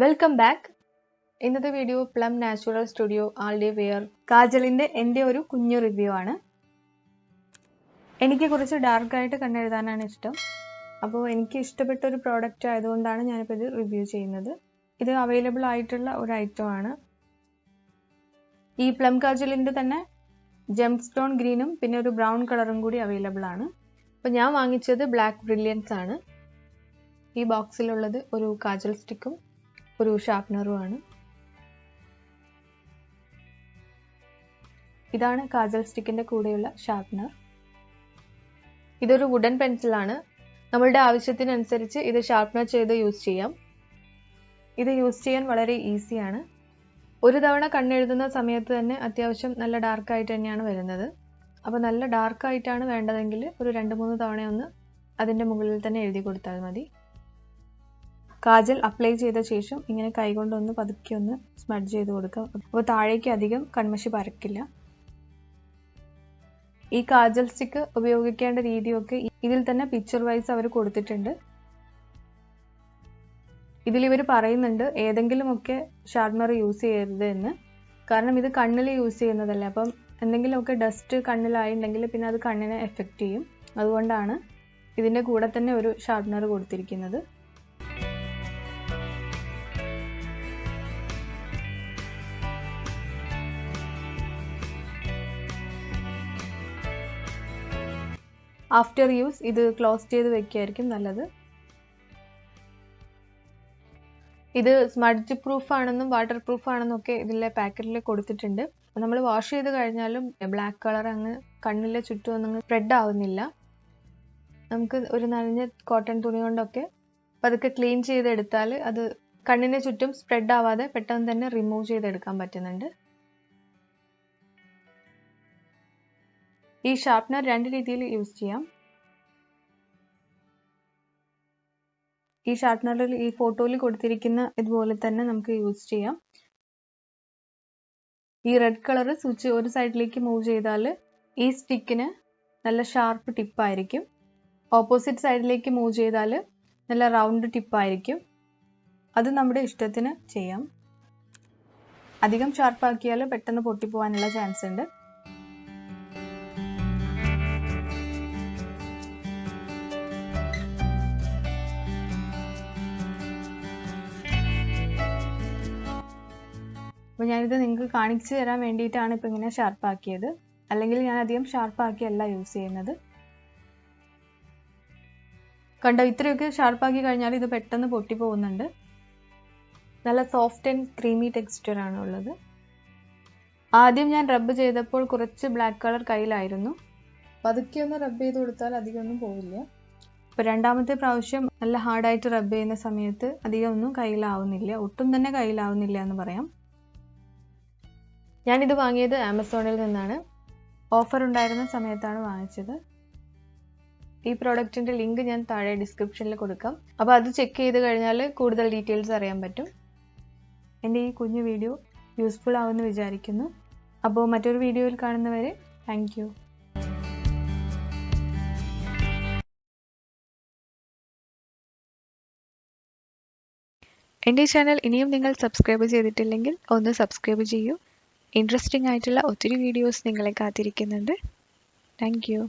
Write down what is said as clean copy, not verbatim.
Welcome back. ഇന്നത്തെ video Plum NaturStudio All Day Wear കാജലിന്റെ എൻ്റെ ഒരു കുഞ്ഞു റിവ്യൂ ആണ്. എനിക്ക് കുറച്ച് ഡാർക്ക് ആയിട്ട് കണ്ണെഴുതാനാണ് ഇഷ്ടം. അപ്പോൾ എനിക്ക് ഇഷ്ടപ്പെട്ട ഒരു പ്രോഡക്റ്റ് ആയതുകൊണ്ടാണ് ഞാൻ ഇപ്പോൾ ഇത് റിവ്യൂ ചെയ്യുന്നത്. ഇത് അവൈലബിൾ ആയിട്ടുള്ള ഒരു ഐറ്റം ആണ്. ഈ Plum കാജലിന്റെ തന്നെ ജെംസ്റ്റോൺ ഗ്രീനും പിന്നെ ഒരു ബ്രൗൺ കളറും കൂടി അവൈലബിൾ ആണ്. അപ്പോൾ ഞാൻ വാങ്ങിച്ചത് ബ്ലാക്ക് ബ്രില്യൻസ് ആണ്. ഈ ബോക്സിലുള്ളത് ഒരു കാജൽ സ്റ്റിക്കും ഒരു ഷാർപ്പനറും ആണ്. ഇതാണ് കാജൽ സ്റ്റിക്കിന്റെ കൂടെയുള്ള ഷാർപ്പനർ. ഇതൊരു വുഡൻ പെൻസിലാണ്. നമ്മളുടെ ആവശ്യത്തിനനുസരിച്ച് ഇത് ഷാർപ്പനർ ചെയ്ത് യൂസ് ചെയ്യാം. ഇത് യൂസ് ചെയ്യാൻ വളരെ ഈസിയാണ്. ഒരു തവണ കണ്ണെഴുതുന്ന സമയത്ത് തന്നെ അത്യാവശ്യം നല്ല ഡാർക്ക് ആയിട്ട് തന്നെയാണ് വരുന്നത്. അപ്പോൾ നല്ല ഡാർക്ക് ആയിട്ടാണ് വേണ്ടതെങ്കിൽ ഒരു 2-3 തവണയൊന്ന് അതിൻ്റെ മുകളിൽ തന്നെ എഴുതി കൊടുത്താൽ മതി. കാജൽ അപ്ലൈ ചെയ്ത ശേഷം ഇങ്ങനെ കൈകൊണ്ടൊന്ന് പതുക്കെ ഒന്ന് സ്മഡ്ജ് ചെയ്ത് കൊടുക്കാം. അപ്പോൾ താഴേക്ക് അധികം കൺമഷി പരക്കില്ല. ഈ കാജൽ സ്റ്റിക്ക് ഉപയോഗിക്കേണ്ട രീതിയൊക്കെ ഇതിൽ തന്നെ പിക്ചർ വൈസ് അവർ കൊടുത്തിട്ടുണ്ട്. ഇതിൽ ഇവർ പറയുന്നുണ്ട് ഏതെങ്കിലുമൊക്കെ ഷാർപ്പനർ യൂസ് ചെയ്യരുത് എന്ന്. കാരണം ഇത് കണ്ണിൽ യൂസ് ചെയ്യുന്നതല്ലേ. അപ്പം എന്തെങ്കിലുമൊക്കെ ഡസ്റ്റ് കണ്ണിലായിട്ടുണ്ടെങ്കിൽ പിന്നെ അത് കണ്ണിനെ എഫക്റ്റ് ചെയ്യും. അതുകൊണ്ടാണ് ഇതിൻ്റെ കൂടെ തന്നെ ഒരു ഷാർപ്പനർ കൊടുത്തിരിക്കുന്നത്. ആഫ്റ്റർ യൂസ് ഇത് ക്ലോസ് ചെയ്ത് വെക്കുകയായിരിക്കും നല്ലത്. ഇത് സ്മഡ്ജ് പ്രൂഫ് ആണെന്നും വാട്ടർ പ്രൂഫ് ആണെന്നും ഒക്കെ ഇതിലെ പാക്കറ്റിൽ കൊടുത്തിട്ടുണ്ട്. നമ്മൾ വാഷ് ചെയ്ത് കഴിഞ്ഞാലും ബ്ലാക്ക് കളർ അങ്ങ് കണ്ണിലെ ചുറ്റും ഒന്നും സ്പ്രെഡ് ആവുന്നില്ല. നമുക്ക് ഒരു നനഞ്ഞ കോട്ടൺ തുണി കൊണ്ടൊക്കെ പതുക്കെ ക്ലീൻ ചെയ്തെടുത്താൽ അത് കണ്ണിന് ചുറ്റും സ്പ്രെഡ് ആവാതെ പെട്ടെന്ന് തന്നെ റിമൂവ് ചെയ്തെടുക്കാൻ പറ്റുന്നുണ്ട്. ഈ ഷാർപ്പനർ 2 രീതിയിൽ യൂസ് ചെയ്യാം. ഈ ഷാർപ്പനറിൽ ഈ ഫോട്ടോയിൽ കൊടുത്തിരിക്കുന്ന ഇതുപോലെ തന്നെ നമുക്ക് യൂസ് ചെയ്യാം. ഈ റെഡ് കളർ സ്വിച്ച് ഒരു സൈഡിലേക്ക് മൂവ് ചെയ്താൽ ഈ സ്റ്റിക്കിന് നല്ല ഷാർപ്പ് ടിപ്പായിരിക്കും. ഓപ്പോസിറ്റ് സൈഡിലേക്ക് മൂവ് ചെയ്താൽ നല്ല റൗണ്ട് ടിപ്പായിരിക്കും. അത് നമ്മുടെ ഇഷ്ടത്തിന് ചെയ്യാം. അധികം ഷാർപ്പാക്കിയാൽ പെട്ടെന്ന് പൊട്ടിപ്പോവാനുള്ള ചാൻസ് ഉണ്ട്. അപ്പോൾ ഞാനിത് നിങ്ങൾക്ക് കാണിച്ചു തരാൻ വേണ്ടിയിട്ടാണ് ഇപ്പോൾ ഇങ്ങനെ ഷാർപ്പാക്കിയത്. അല്ലെങ്കിൽ ഞാൻ അധികം ഷാർപ്പാക്കിയല്ല യൂസ് ചെയ്യുന്നത്. കണ്ടോ, ഇത്രയൊക്കെ ഷാർപ്പാക്കി കഴിഞ്ഞാൽ ഇത് പെട്ടെന്ന് പൊട്ടിപ്പോകുന്നുണ്ട്. നല്ല സോഫ്റ്റ് ആൻഡ് ക്രീമി ടെക്സ്ചർ ആണ് ഉള്ളത്. ആദ്യം ഞാൻ റബ്ബ് ചെയ്തപ്പോൾ കുറച്ച് ബ്ലാക്ക് കളർ കയ്യിലായിരുന്നു. പതുക്കെ ഒന്ന് റബ്ബ് ചെയ്ത് കൊടുത്താൽ അധികമൊന്നും പോവില്ല. ഇപ്പോൾ രണ്ടാമത്തെ പ്രാവശ്യം നല്ല ഹാർഡായിട്ട് റബ്ബ് ചെയ്യുന്ന സമയത്ത് അധികമൊന്നും കയ്യിലാവുന്നില്ല. ഒട്ടും തന്നെ കയ്യിലാവുന്നില്ല എന്ന് പറയാം. ഞാനിത് വാങ്ങിയത് ആമസോണിൽ നിന്നാണ്. ഓഫർ ഉണ്ടായിരുന്ന സമയത്താണ് വാങ്ങിച്ചത്. ഈ പ്രോഡക്റ്റിൻ്റെ ലിങ്ക് ഞാൻ താഴെ ഡിസ്ക്രിപ്ഷനിൽ കൊടുക്കാം. അപ്പോൾ അത് ചെക്ക് ചെയ്ത് കഴിഞ്ഞാൽ കൂടുതൽ ഡീറ്റെയിൽസ് അറിയാൻ പറ്റും. എൻ്റെ ഈ കുഞ്ഞു വീഡിയോ യൂസ്ഫുൾ ആവുമെന്ന് വിചാരിക്കുന്നു. അപ്പോൾ മറ്റൊരു വീഡിയോയിൽ കാണുന്നവരെ താങ്ക് യു. എൻ്റെ ചാനൽ ഇനിയും നിങ്ങൾ സബ്സ്ക്രൈബ് ചെയ്തിട്ടില്ലെങ്കിൽ ഒന്ന് സബ്സ്ക്രൈബ് ചെയ്യൂ. ഇൻട്രസ്റ്റിംഗ് ആയിട്ടുള്ള ഒത്തിരി വീഡിയോസ് നിങ്ങളെ കാത്തിരിക്കുന്നുണ്ട്. Thank U.